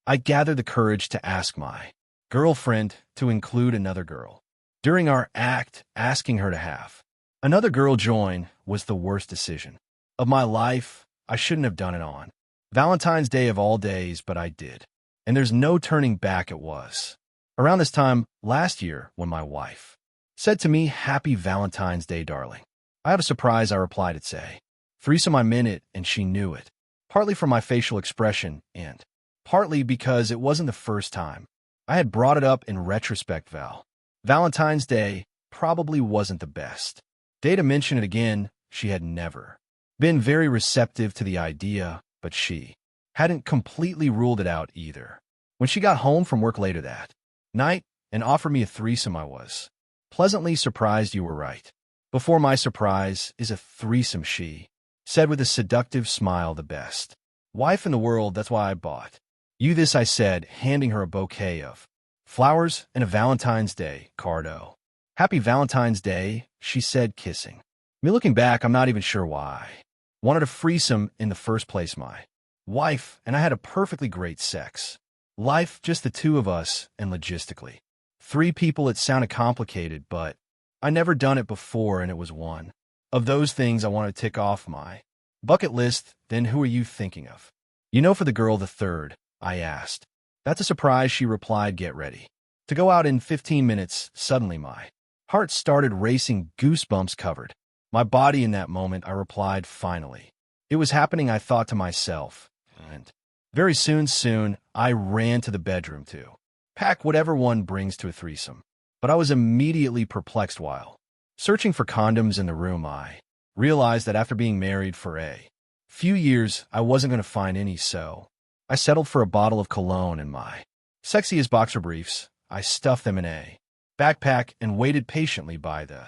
I gathered the courage to ask my girlfriend to include another girl. During our act, asking her to have another girl join was the worst decision of my life. I shouldn't have done it on Valentine's Day of all days, but I did. And there's no turning back. It was around this time last year when my wife said to me, "Happy Valentine's Day, darling." I have a surprise. I replied, "It's a threesome." I meant it, and she knew it, partly from my facial expression and partly because it wasn't the first time I had brought it up. In retrospect, Valentine's Day probably wasn't the best day to mention it again. She had never been very receptive to the idea, but she hadn't completely ruled it out either. When she got home from work later that night and offered me a threesome, I was pleasantly surprised. "You were right. Before my surprise is a threesome," she said with a seductive smile. "The best wife in the world. That's why I bought you this," I said, handing her a bouquet of flowers and a Valentine's Day card. "Oh, happy Valentine's Day," she said, kissing me. Looking back, I'm not even sure why I wanted a threesome in the first place. My wife and I had a perfectly great sex life, just the two of us, and logistically 3 people. It sounded complicated, but I never done it before, and it was one of those things I wanted to tick off my bucket list. "Then who are you thinking of?" For the girl, the third," I asked. "That's a surprise," she replied. "Get ready to go out in 15 minutes. Suddenly my heart started racing, goosebumps covered my body in that moment. I replied, "Finally, it was happening," I thought to myself. And very soon, I ran to the bedroom to pack whatever one brings to a threesome. But I was immediately perplexed while searching for condoms in the room. I realized that after being married for a few years, I wasn't going to find any, so I settled for a bottle of cologne and my sexiest boxer briefs. I stuffed them in a backpack and waited patiently by the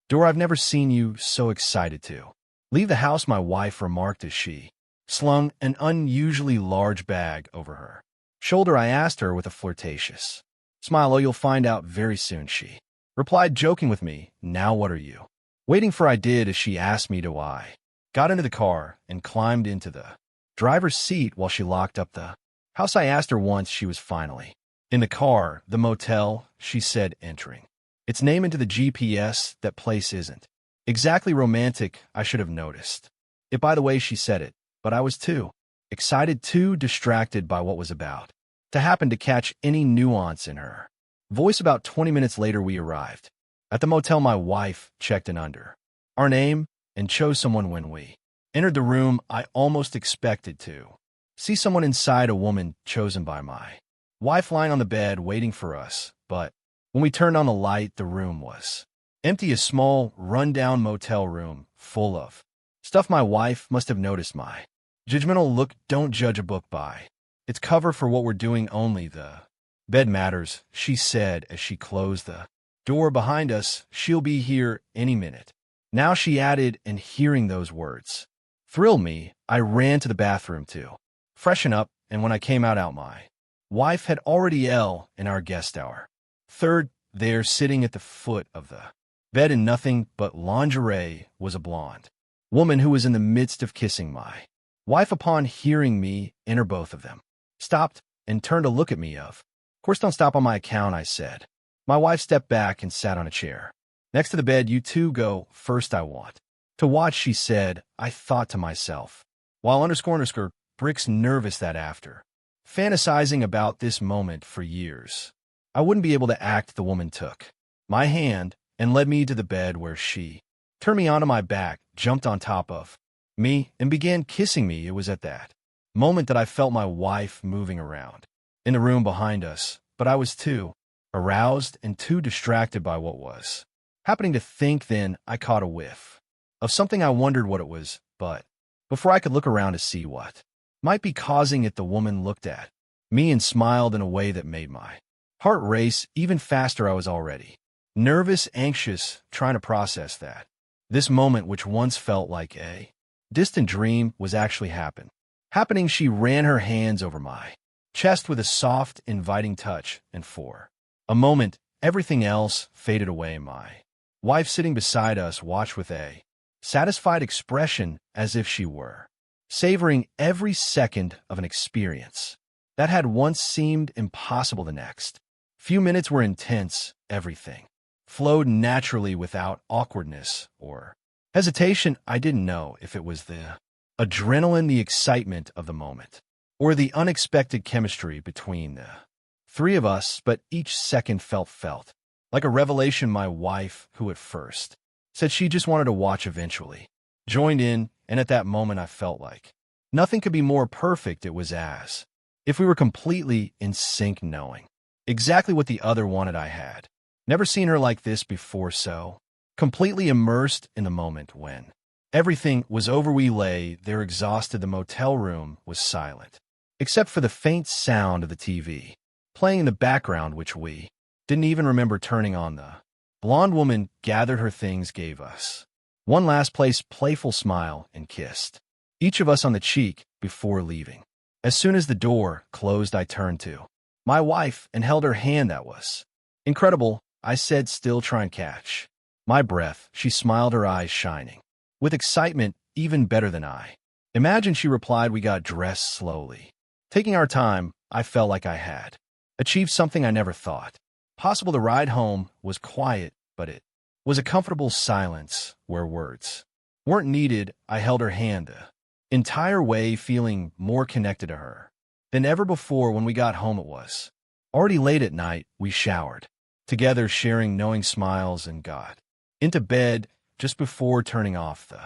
door. "I've never seen you so excited to leave the house," my wife remarked as she slung an unusually large bag over her shoulder. I asked her with a flirtatious smile. "Oh, you'll find out very soon," she replied, joking with me. "Now what are you waiting for?" I did as she asked me to. I got into the car and climbed into the driver's seat while she locked up the house. I asked her once she was finally in the car. "The motel," she said, entering its name into the GPS. "That place isn't exactly romantic. I should have noticed it by the way she said it, but I was too excited, too distracted by what was about to happen to catch any nuance in her voice." About 20 minutes later, we arrived at the motel. My wife checked in under our name and chose someone. When we entered the room, I almost expected to see someone inside, a woman chosen by my wife lying on the bed waiting for us. But when we turned on the light, the room was empty, a small, run-down motel room full of stuff. My wife must have noticed my judgmental look. "Don't judge a book by its cover. For what we're doing, only the bed matters," she said as she closed the door behind us. "She'll be here any minute now," she added, and hearing those words thrilled me. I ran to the bathroom to freshen up, and when I came out, my wife had already in our guest hour third there, sitting at the foot of the bed in nothing but lingerie, was a blonde woman who was in the midst of kissing my wife. Upon hearing me enter, both of them stopped and turned to look at me. "Of course, don't stop on my account," I said. My wife stepped back and sat on a chair next to the bed. "You two go first. I want to watch," she said. I thought to myself, while _ bricks nervous that after fantasizing about this moment for years, I wouldn't be able to act. The woman took my hand and led me to the bed, where she turned me onto my back, jumped on top of me, and began kissing me. It was at that moment that I felt my wife moving around in the room behind us, but I was too aroused and too distracted by what was happening to think. Then I caught a whiff of something. I wondered what it was, but before I could look around to see what might be causing it, the woman looked at me and smiled in a way that made my heart race even faster. I was already nervous, anxious, trying to process that this moment, which once felt like a distant dream, was actually happening. She ran her hands over my chest with a soft, inviting touch, and for a moment, everything else faded away. My wife, sitting beside us, watched with a satisfied expression, as if she were savoring every second of an experience that had once seemed impossible the next. Few minutes were intense, everything flowed naturally without awkwardness or hesitation. I didn't know if it was the adrenaline, the excitement of the moment, or the unexpected chemistry between the three of us, but each second felt like a revelation. My wife, who at first said she just wanted to watch, eventually joined in, and at that moment I felt like nothing could be more perfect. It was as if we were completely in sync, knowing exactly what the other wanted. I had never seen her like this before, so completely immersed in the moment. When everything was over, we lay there exhausted. The motel room was silent, except for the faint sound of the TV playing in the background, which we didn't even remember turning on. The blonde woman gathered her things, gave us one last playful smile, and kissed each of us on the cheek before leaving. As soon as the door closed, I turned to my wife and held her hand. That was incredible, I said, still trying to catch my breath. She smiled, her eyes shining with excitement. Even better than I imagined, she replied. We got dressed slowly, taking our time. I felt like I had achieved something I never thought possible. The ride home was quiet, but it was a comfortable silence where words weren't needed. I held her hand the entire way, feeling more connected to her than ever before. When we got home, it was already late at night. We showered together, sharing knowing smiles, and got into bed just before turning off the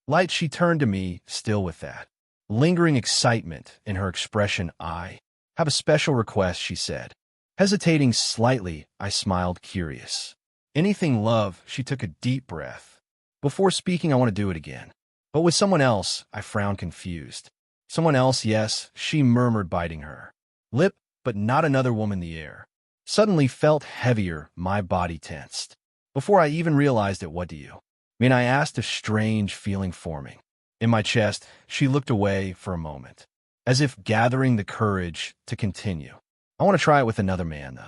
light. She turned to me, still with that lingering excitement in her expression. I have a special request, she said, hesitating slightly. I smiled, curious. Anything, love? She took a deep breath before speaking. I want to do it again, but with someone else. I frowned, confused. Someone else? Yes, she murmured, biting her lip, but not another woman. The air suddenly felt heavier, my body tensed. Before I even realized it. What do you mean? I asked, a strange feeling forming in my chest. She looked away for a moment, as if gathering the courage to continue. I want to try it with another man. The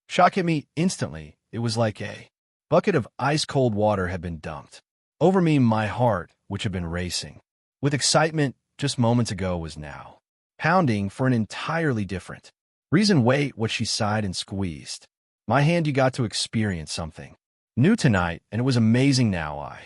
shock hit me instantly. It was like a bucket of ice-cold water had been dumped over me. My heart, which had been racing with excitement just moments ago, was now pounding for an entirely different reason. Wait, what? She sighed and squeezed my hand. You got to experience something new tonight, and it was amazing. Now I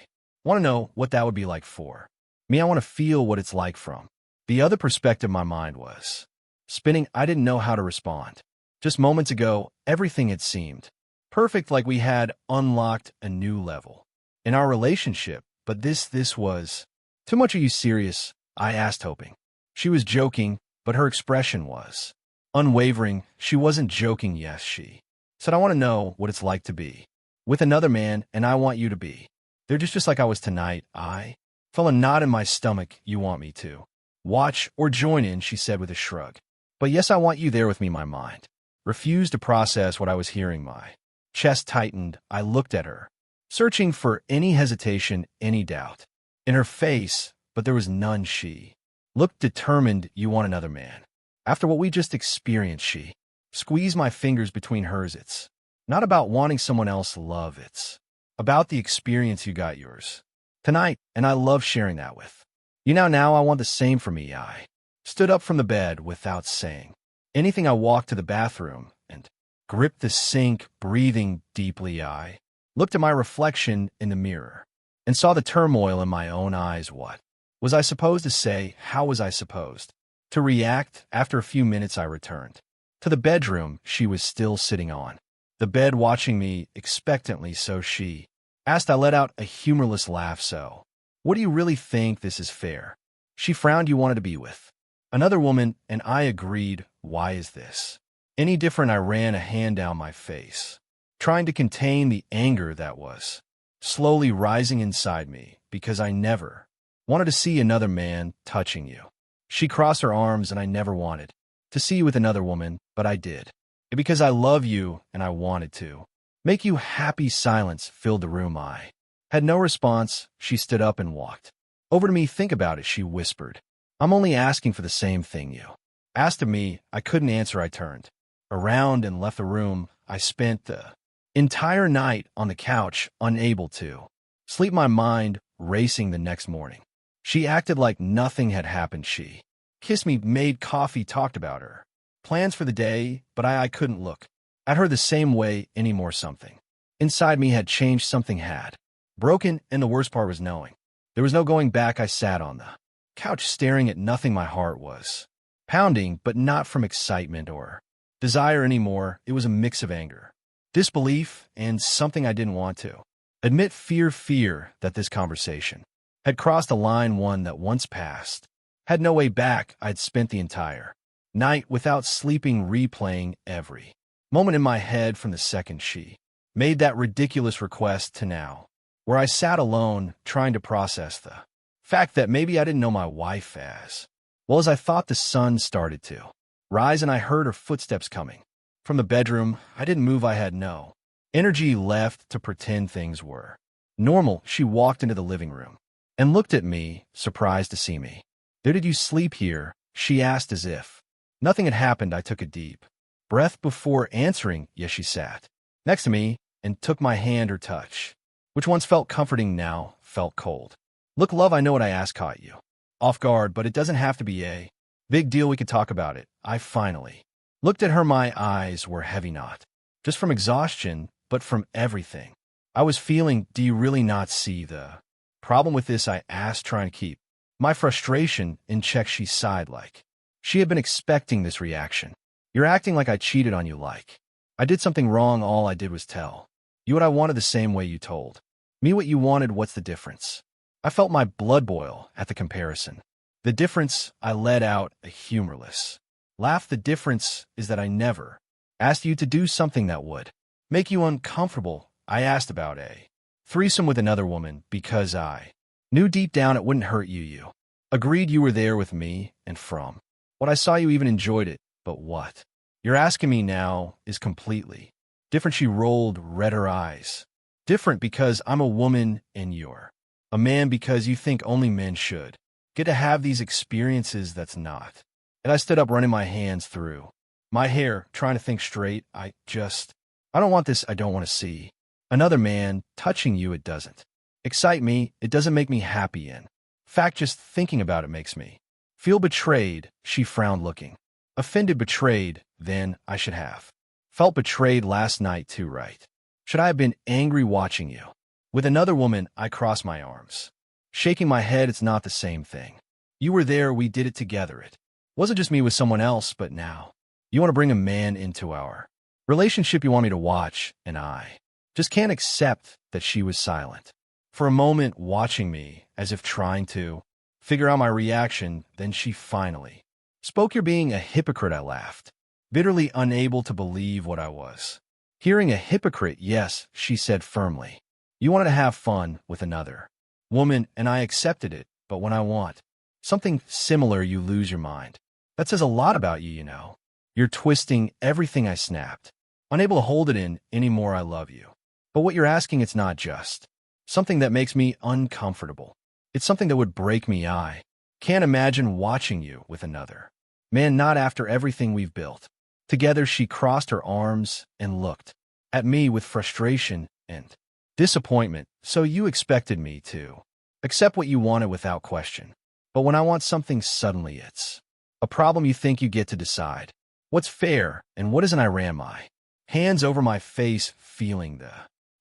want to know what that would be like for me. I want to feel what it's like from the other perspective. My mind was spinning. I didn't know how to respond. Just moments ago, everything had seemed perfect, like we had unlocked a new level in our relationship. But this was too much. Are you serious? I asked, hoping she was joking, but her expression was unwavering. She wasn't joking. Yes, she said, I want to know what it's like to be with another man, and I want you to be there just like I was tonight. I felt a knot in my stomach. You want me to watch or join in? She said with a shrug. But yes, I want you there with me. My mind refused to process what I was hearing. My chest tightened. I looked at her, searching for any hesitation, any doubt in her face, but there was none. She looked determined. You want another man? After what we just experienced? She squeezed my fingers between hers. It's not about wanting someone else, love. It's about the experience. You got yours tonight, and I love sharing that with you. Now I want the same for me. I stood up from the bed without saying anything. I walked to the bathroom and gripped the sink, breathing deeply. I looked at my reflection in the mirror and saw the turmoil in my own eyes. What was I supposed to say? How was I supposed to react? After a few minutes, I returned to the bedroom. She was still sitting on the bed, watching me expectantly. So she asked. I let out a humorless laugh. So, what do you really think this is fair? She frowned. You wanted to be with another woman, and I agreed. Why is this any different? I ran a hand down my face, trying to contain the anger that was slowly rising inside me, because I never wanted to see another man touching you. She crossed her arms, and I never wanted to see you with another woman, but I did. Because I love you, and I wanted to make you happy. Silence filled the room. I had no response. She stood up and walked over to me. Think about it, she whispered. I'm only asking for the same thing you asked of me. I couldn't answer. I turned around and left the room. I spent the entire night on the couch, unable to sleep, my mind racing. The next morning, she acted like nothing had happened. She kissed me, made coffee, talked about her plans for the day, but I couldn't look at her the same way anymore. Something inside me had changed, something had broken, and the worst part was knowing there was no going back. I sat on the couch staring at nothing. My heart was pounding, but not from excitement or desire anymore. It was a mix of anger, disbelief, and something I didn't want to admit, fear that this conversation had crossed a line, one that once passed had no way back. I'd spent the entire night without sleeping, replaying every moment in my head from the second she made that ridiculous request to now, where I sat alone trying to process the fact that maybe I didn't know my wife as well as I thought. The sun started to rise, and I heard her footsteps coming from the bedroom. I didn't move. I had no energy left to pretend things were normal. She walked into the living room and looked at me, surprised to see me there. "Did you sleep here?" she asked, as if nothing had happened. I took a deep breath before answering. Yes. She sat next to me and took my hand. Her touch, which once felt comforting, now felt cold. "Look, love, I know what I asked caught you off guard, but it doesn't have to be a big deal. We could talk about it." I finally looked at her. My eyes were heavy, not just from exhaustion, but from everything I was feeling. "Do you really not see the problem with this?" I asked, trying to keep my frustration in check. She sighed, like she had been expecting this reaction. "You're acting like I cheated on you, like I did something wrong. All I did was tell you what I wanted the same way you told me what you wanted. What's the difference?" I felt my blood boil at the comparison. "The difference," I let out a humorless laugh, "the difference is that I never asked you to do something that would make you uncomfortable. I asked about a threesome with another woman because I knew deep down it wouldn't hurt you. You agreed. You were there with me, and from what I saw, you even enjoyed it. But what you're asking me now is completely different." She rolled red her eyes. "Different because I'm a woman and you're a man, because you think only men should get to have these experiences. That's not." And I stood up, running my hands through my hair, trying to think straight. I don't want this. I don't want to see another man touching you. It doesn't excite me. It doesn't make me happy. In fact, just thinking about it makes me feel betrayed. She frowned, looking offended. "Betrayed? Then I should have felt betrayed last night too, right? Should I have been angry watching you with another woman?" I crossed my arms, shaking my head. "It's not the same thing. You were there. We did it together. It wasn't just me with someone else. But now you want to bring a man into our relationship. You want me to watch." And I just can't accept that. She was silent for a moment, watching me as if trying to figure out my reaction. Then she finally spoke. "You're being a hypocrite." I laughed, bitterly, unable to believe what I was hearing. "A hypocrite?" "Yes," she said firmly. "You wanted to have fun with another woman, and I accepted it. But when I want something similar, you lose your mind. That says a lot about you, you know. You're twisting everything." I snapped, unable to hold it in anymore. "I love you. But what you're asking, it's not just something that makes me uncomfortable. It's something that would break me. I can't imagine watching you with another man, not after everything we've built together." She crossed her arms and looked at me with frustration and disappointment. "So you expected me to accept what you wanted without question. But when I want something, suddenly it's a problem. You think you get to decide what's fair and what isn't." I ran my hands over my face, feeling the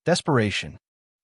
desperation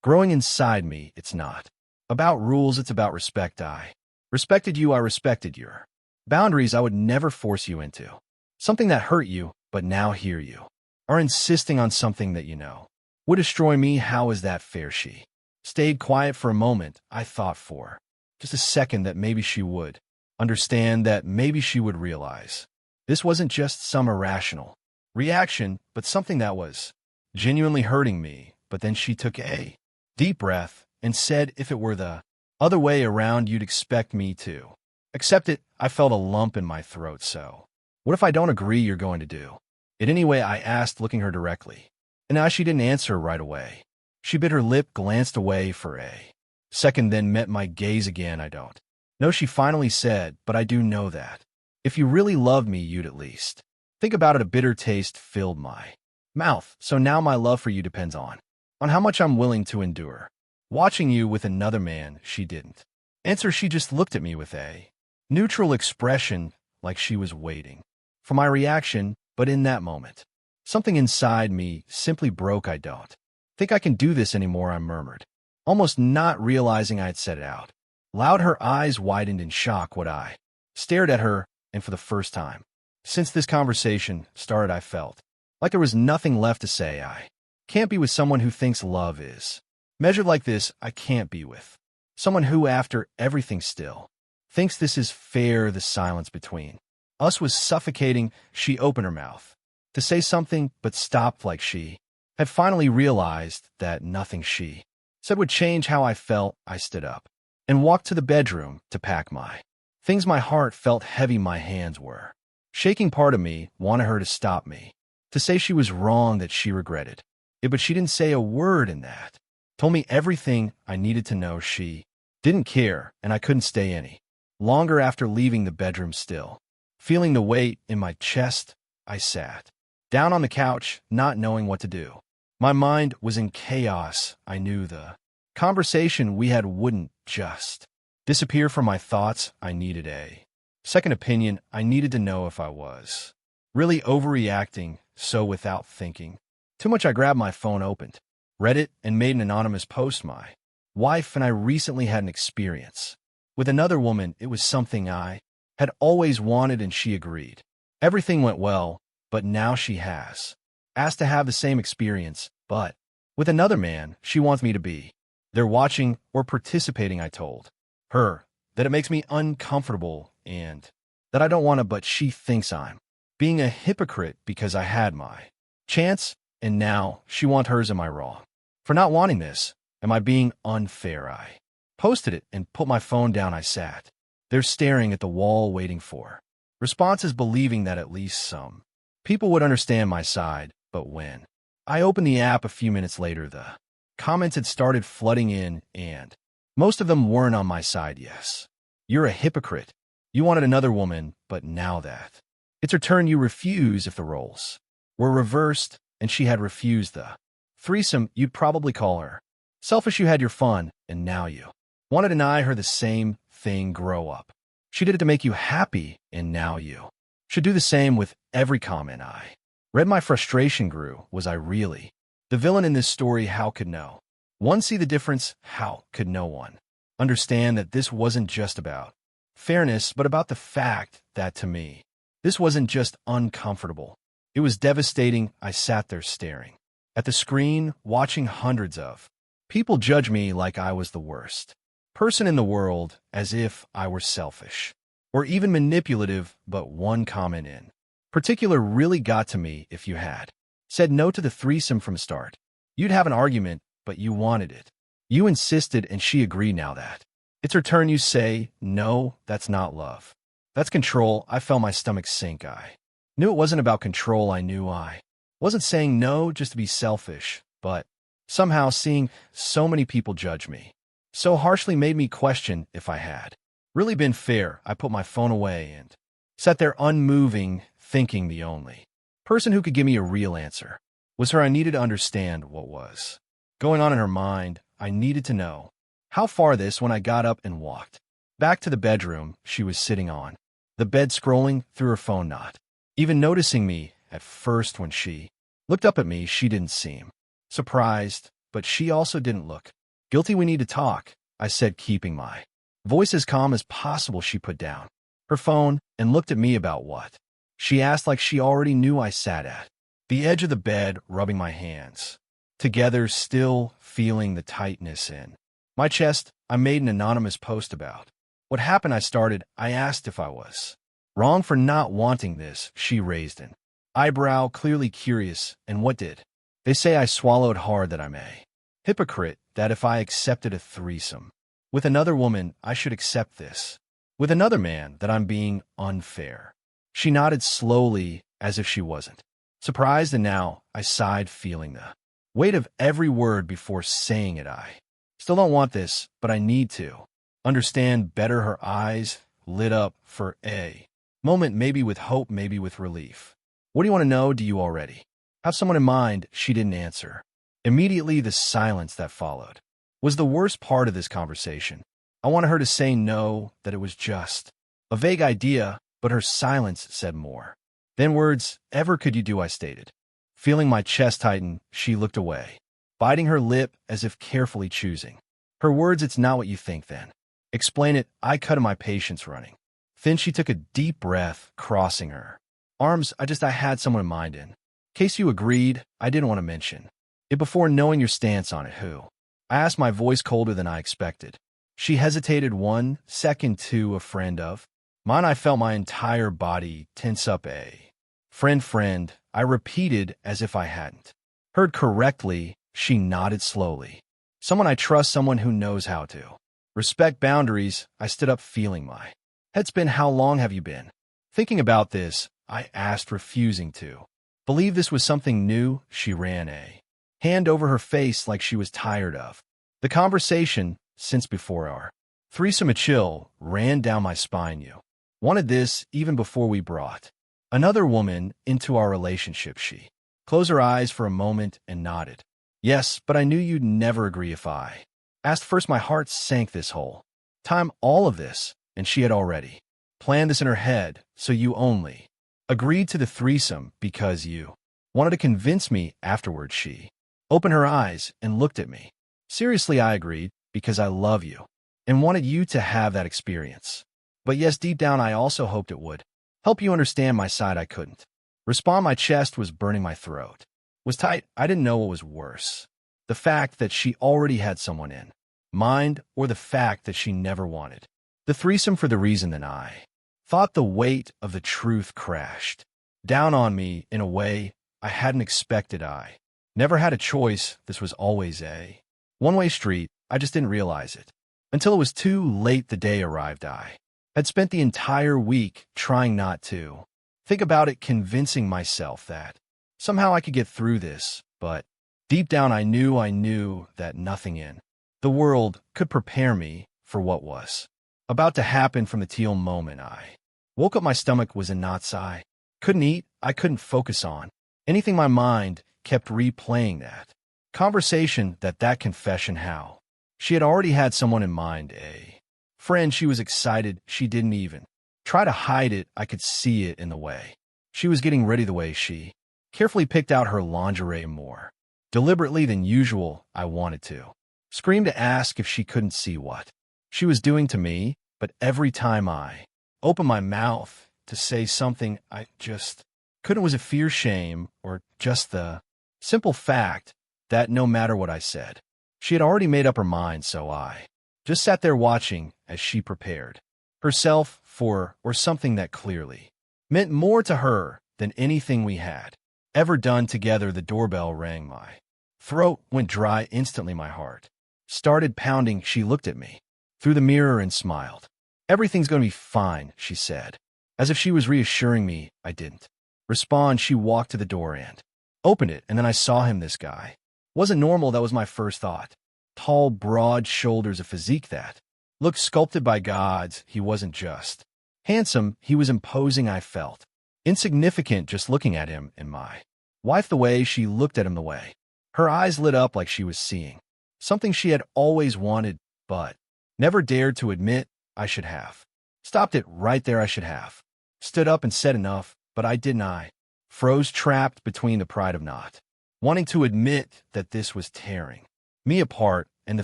growing inside me. "It's not about rules. It's about respect. I respected you. I respected your boundaries. I would never force you into something that hurt you. But now here you are insisting on something that you know would destroy me. How is that fair?" She stayed quiet for a moment. I thought for just a second that maybe she would understand, that maybe she would realize this wasn't just some irrational reaction, but something that was genuinely hurting me. But then she took a deep breath and said, "If it were the other way around, you'd expect me to accept it." I felt a lump in my throat. "So what if I don't agree? You're going to do it anyway?" I asked, looking her directly. And now she didn't answer right away. She bit her lip, glanced away for a second, then met my gaze again. "I don't know," she finally said, "but I do know that if you really loved me, you'd at least think about it." A bitter taste filled my mouth. "So now my love for you depends on how much I'm willing to endure watching you with another man." She didn't answer. She just looked at me with a neutral expression, like she was waiting for my reaction, but in that moment, something inside me simply broke. I don't think I can do this anymore, I murmured, almost not realizing I had said it out loud. Her eyes widened in shock. What I stared at her, and for the first time since this conversation started, I felt like there was nothing left to say. I can't be with someone who thinks love is measured like this. I can't be with someone who, after everything, still thinks this is fair. The silence between us was suffocating. She opened her mouth to say something, but stopped, like she had finally realized that nothing she said would change how I felt. I stood up and walked to the bedroom to pack my things. My heart felt heavy. My hands were shaking. Part of me wanted her to stop me, to say she was wrong, that she regretted it, but she didn't say a word, and that told me everything I needed to know. She didn't care, and I couldn't stay any longer. After leaving the bedroom, still feeling the weight in my chest, I sat down on the couch, not knowing what to do. My mind was in chaos. I knew the conversation we had wouldn't just disappear from my thoughts. I needed a second opinion. I needed to know if I was really overreacting. So without thinking too much, I grabbed my phone, opened, read it, and made an anonymous post. My wife and I recently had an experience with another woman. It was something I had always wanted, and she agreed. Everything went well, but now she has asked to have the same experience, but with another man. She wants me to be there watching or participating. I told her that it makes me uncomfortable and that I don't want to, but she thinks I'm being a hypocrite because I had my chance, and now she wants hers. Am I wrong for not wanting this? Am I being unfair? I posted it and put my phone down. I sat there staring at the wall, waiting for responses, believing that at least some people would understand my side. But when I opened the app a few minutes later, the comments had started flooding in, and most of them weren't on my side. Yes, you're a hypocrite. You wanted another woman, but now that it's her turn, you refuse. If the roles were reversed and she had refused the threesome, you'd probably call her selfish. You had your fun, and now you want to deny her the same thing. Grow up. She did it to make you happy, and now you should do the same with every comment. I read. My frustration grew. Was I really the villain in this story? How could no one see the difference? How could no one understand that this wasn't just about fairness, but about the fact that, to me, this wasn't just uncomfortable. It was devastating. I sat there staring at the screen, watching hundreds of people judge me like I was the worst person in the world, as if I were selfish or even manipulative. But one comment in particular really got to me. If you had said no to the threesome from the start, you'd have an argument, but you wanted it. You insisted, and she agreed. Now that it's her turn, you say no. That's not love. That's control. I felt my stomach sink. I knew it wasn't about control. I knew I wasn't saying no just to be selfish, but somehow seeing so many people judge me so harshly made me question if I had really been fair. I put my phone away and sat there unmoving, thinking the only person who could give me a real answer was her. I needed to understand what was going on in her mind. I needed to know how far this. When I got up and walked back to the bedroom, she was sitting on the bed, scrolling through her phone, not even noticing me at first. When she looked up at me, she didn't seem surprised, but she also didn't look guilty. We need to talk, I said, keeping my voice as calm as possible. She put down her phone and looked at me. About what? She asked, like she already knew. I sat at the edge of the bed, rubbing my hands together, still feeling the tightness in my chest. I made an anonymous post about what happened. I asked if I was wrong for not wanting this. She raised an eyebrow, clearly curious. And what did they say? I swallowed hard. That I'm a hypocrite, that if I accepted a threesome with another woman, I should accept this with another man, that I'm being unfair. She nodded slowly, as if she wasn't surprised, and now I sighed, feeling the weight of every word before saying it. I still don't want this, but I need to understand better. Her eyes lit up for a moment, maybe with hope, maybe with relief. What do you want to know? Do you already have someone in mind? She didn't answer. Immediately, the silence that followed was the worst part of this conversation. I wanted her to say no, that it was just a vague idea, but her silence said more Then words, ever could you do, I stated. Feeling my chest tighten, she looked away, biting her lip as if carefully choosing. Her words, it's not what you think then. Explain it, I cut my patience running. Then she took a deep breath, crossing her arms. I had someone in mind in case you agreed, I didn't want to mention it before knowing your stance on it. Who? I asked, my voice colder than I expected. She hesitated 1 second. To a friend of mine. I felt my entire body tense up. A friend, I repeated as if I hadn't heard correctly. She nodded slowly. Someone I trust, someone who knows how to respect boundaries. I stood up, feeling my head spin. How long have you been thinking about this? I asked, refusing to believe this was something new. She ran a hand over her face like she was tired of the conversation. Since before our threesome, a chill ran down my spine. You wanted this even before we brought another woman into our relationship. She closed her eyes for a moment and nodded. Yes, but I knew you'd never agree if I asked first. My heart sank this whole time, all of this, and she had already planned this in her head. So you only agreed to the threesome because you wanted to convince me afterwards. She opened her eyes and looked at me. Seriously, I agreed because I love you and wanted you to have that experience. But yes, deep down, I also hoped it would help you understand my side. I couldn't respond. My chest was burning. My throat was tight. I didn't know what was worse, the fact that she already had someone in mind, or the fact that she never wanted the threesome for the reason that I thought. The weight of the truth crashed down on me in a way I hadn't expected. I never had a choice. This was always a one-way street. I just didn't realize it until it was too late. The day arrived. I had spent the entire week trying not to think about it, convincing myself that somehow I could get through this, but deep down I knew that nothing in the world could prepare me for what was about to happen. From the teal moment I woke up, my stomach was in knots. I couldn't eat. I couldn't focus on anything. My mind kept replaying that conversation, that confession, how she had already had someone in mind, a friend. She was excited. She didn't even try to hide it. I could see it in the way she was getting ready, the way she carefully picked out her lingerie more deliberately than usual. I wanted to scream, to ask if she couldn't see what she was doing to me, but every time I opened my mouth to say something, I just couldn't. Was it fear, shame, or just the simple fact that no matter what I said, she had already made up her mind? So I just sat there watching as she prepared herself for or something that clearly meant more to her than anything we had ever done together. The doorbell rang. My throat went dry instantly. My heart started pounding. She looked at me through the mirror and smiled. Everything's going to be fine, she said, as if she was reassuring me. I didn't respond. She walked to the door and opened it, and then I saw him. This guy wasn't normal. That was my first thought. Tall, broad shoulders, a physique that looked sculpted by gods. He wasn't just handsome, he was imposing. I felt insignificant just looking at him. And my wife, the way she looked at him, the way her eyes lit up like she was seeing something she had always wanted, but never dared to admit. I should have stopped it right there. I should have stood up and said enough, but I didn't. I froze, trapped between the pride of not wanting to admit that this was tearing me apart and the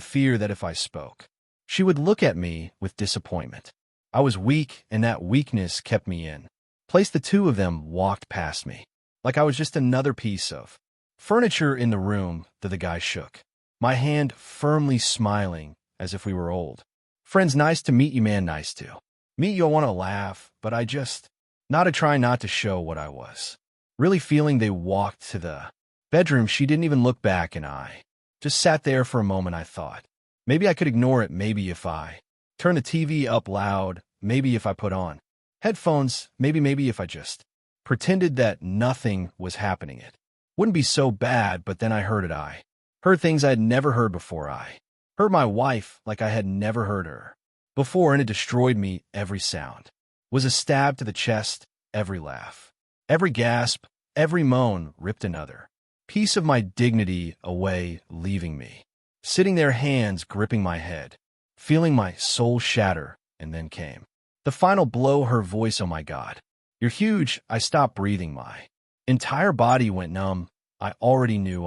fear that if I spoke, she would look at me with disappointment. I was weak, and that weakness kept me in place. The two of them walked past me like I was just another piece of furniture in the room. The guy shook my hand, firmly, smiling as if we were old friends. Nice to meet you, man. Nice to meet you. I want to laugh, but I just nodded, trying not to show what I was really feeling. They walked to the bedroom. She didn't even look back, and I just sat there for a moment. I thought maybe I could ignore it. Maybe if I turned the TV up loud. Maybe if I put on headphones. Maybe if I just pretended that nothing was happening, it wouldn't be so bad. But then I heard it. I heard things I had never heard before. I heard my wife like I had never heard her before, and it destroyed me. Every sound was a stab to the chest. Every laugh, every gasp, every moan ripped another piece of my dignity away, leaving me sitting there, hands gripping my head, feeling my soul shatter. And then came the final blow. Her voice, oh my God, You're huge. I stopped breathing. My entire body went numb. I already knew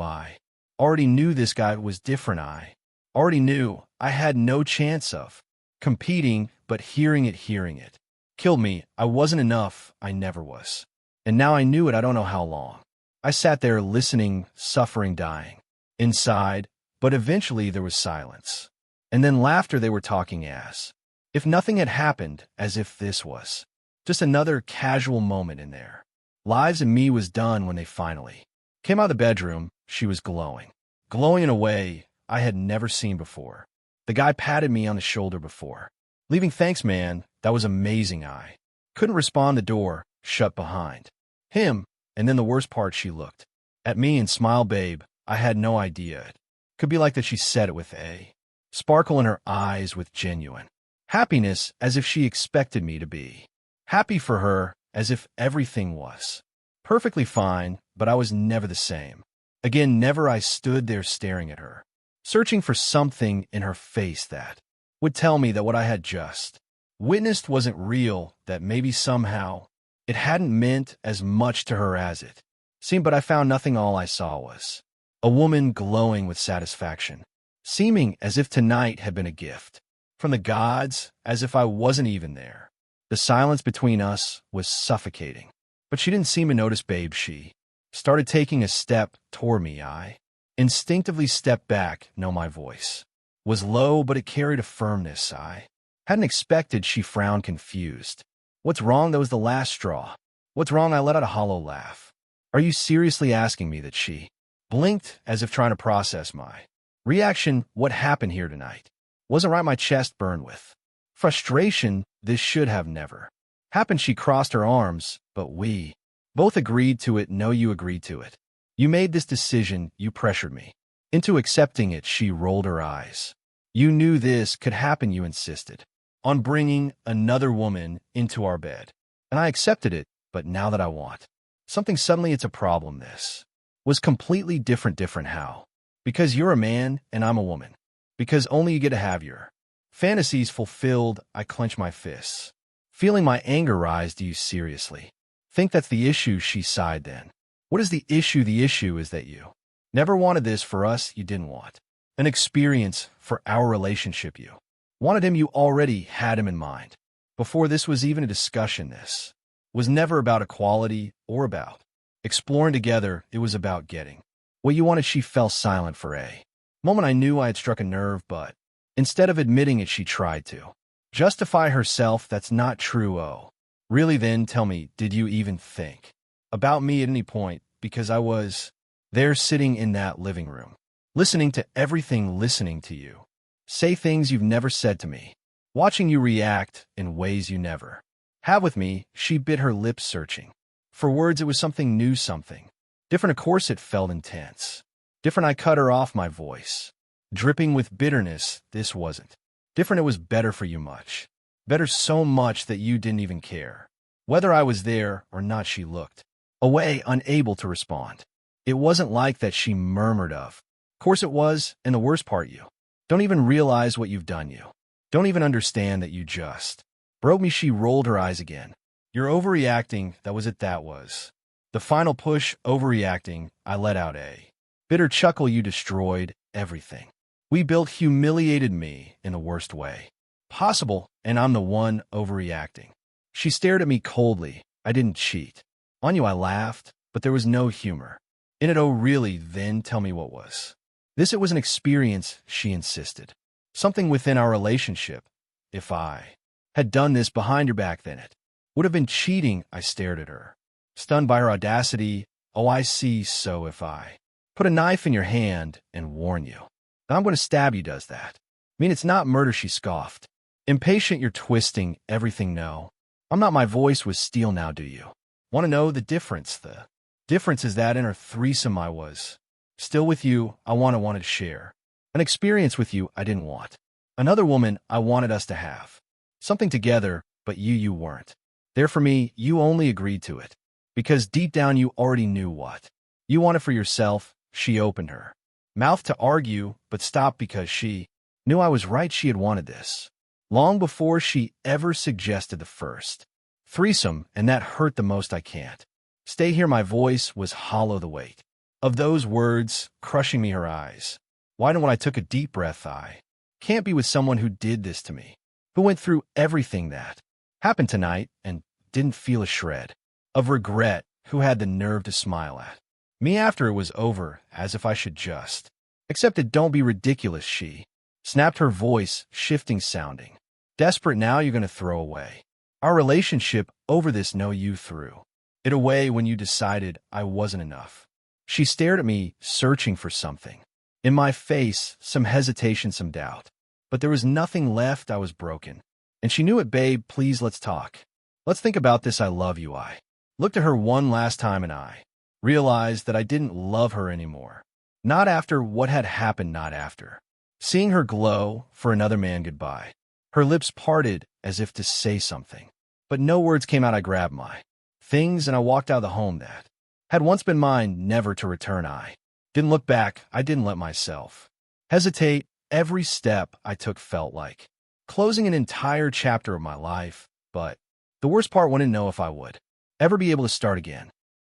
this guy was different. I already knew I had no chance of competing, but hearing it killed me. I wasn't enough. I never was. And now I knew it. I don't know how long. I sat there listening, suffering, dying inside, but eventually there was silence. And then laughter. They were talking as if nothing had happened, as if this was just another casual moment in their lives, and me was done when they finally came out of the bedroom. She was glowing in a way I had never seen before. The guy patted me on the shoulder before leaving. Thanks, man. That was amazing. I couldn't respond. The door shut behind him. And then the worst part, she looked at me and smiled. Babe, I had no idea it could be like that. She said it with a sparkle in her eyes, with genuine happiness, as if she expected me to be happy for her, as if everything was perfectly fine, but I was never the same. Again, never. I stood there staring at her, searching for something in her face that would tell me that what I had just witnessed wasn't real, that maybe somehow it hadn't meant as much to her as it seemed. But I found nothing. All I saw was a woman glowing with satisfaction, seeming as if tonight had been a gift from the gods, as if I wasn't even there. The silence between us was suffocating, but she didn't seem to notice. Babe, she started taking a step toward me. I instinctively stepped back. No, my voice was low, but it carried a firmness I hadn't expected. She frowned, confused. What's wrong? That was the last straw. What's wrong? I let out a hollow laugh. Are you seriously asking me that? She blinked, as if trying to process my reaction. What happened here tonight wasn't right. My chest burned with frustration. This should have never happened. She crossed her arms. But we both agreed to it. No, you agreed to it. You made this decision. You pressured me into accepting it. She rolled her eyes. You knew this could happen. You insisted on bringing another woman into our bed, and I accepted it. But now that I want something, suddenly it's a problem. This was completely different. Different how? Because you're a man and I'm a woman. Because only you get to have your fantasies fulfilled. I clench my fists, feeling my anger rise. Do you seriously think that's the issue? She sighed. Then what is the issue? The issue is that you never wanted this for us. You didn't want an experience for our relationship. You wanted him. You already had him in mind before this was even a discussion. This was never about equality or about exploring together. It was about getting what you wanted. She fell silent for a moment. I knew I had struck a nerve, but instead of admitting it, she tried to justify herself. That's not true. Oh, really? Then tell me, did you even think about me at any point? Because I was there, sitting in that living room, listening to everything, listening to you say things you've never said to me, watching you react in ways you never have with me. She bit her lips, searching for words. It was something new, something different. Of course, it felt intense. Different. I cut her off, my voice dripping with bitterness. This wasn't different. It was better for you, much better, so much that you didn't even care whether I was there or not. She looked away, unable to respond. It wasn't like that, she murmured. Of course it was, and the worst part, you don't even realize what you've done. You don't even understand that you just broke me. She rolled her eyes again. You're overreacting. That was it. That was the final push. Overreacting. I let out a bitter chuckle. You destroyed everything we built, humiliated me in the worst way possible, and I'm the one overreacting. She stared at me coldly. I didn't cheat on you. I laughed, but there was no humor in it. Oh, really? Then tell me, what was this? It was an experience, she insisted. Something within our relationship. If I had done this behind your back, then it would have been cheating. I stared at her, stunned by her audacity. Oh, I see. So if I put a knife in your hand and warn you that I'm going to stab you, does that mean it's not murder? She scoffed. Impatient. You're twisting everything. No, I'm not. My voice was steel. Now do you want to know the difference? The difference is that in our threesome, I was still with you. I wanted to share an experience with you. I didn't want another woman. I wanted us to have something together, but you weren't there for me. You only agreed to it because deep down you already knew what you wanted for yourself. She opened her mouth to argue, but stopped because she knew I was right. She had wanted this long before she ever suggested the first Threesome, and that hurt the most I can't. Stay here, my voice was hollow the weight of those words crushing me her eyes. Why when I took a deep breath, I can't be with someone who did this to me, who went through everything that happened tonight and didn't feel a shred of regret, who had the nerve to smile at me after it was over as if I should just accept it. Don't be ridiculous, she snapped, her voice shifting, sounding desperate. Now you're going to throw away our relationship over this? No, you threw it away when you decided I wasn't enough. She stared at me, searching for something in my face, some hesitation, some doubt. But there was nothing left. I was broken. And she knew it. Babe, please, let's talk. Let's think about this. I love you. I looked at her one last time and I realized that I didn't love her anymore. Not after what had happened, not after seeing her glow for another man goodbye. Her lips parted as if to say something, but no words came out. I grabbed my things and I walked out of the home that had once been mine, never to return. I didn't look back. I didn't let myself hesitate. Every step I took felt like closing an entire chapter of my life, but the worst part, wouldn't know if I would ever be able to start again.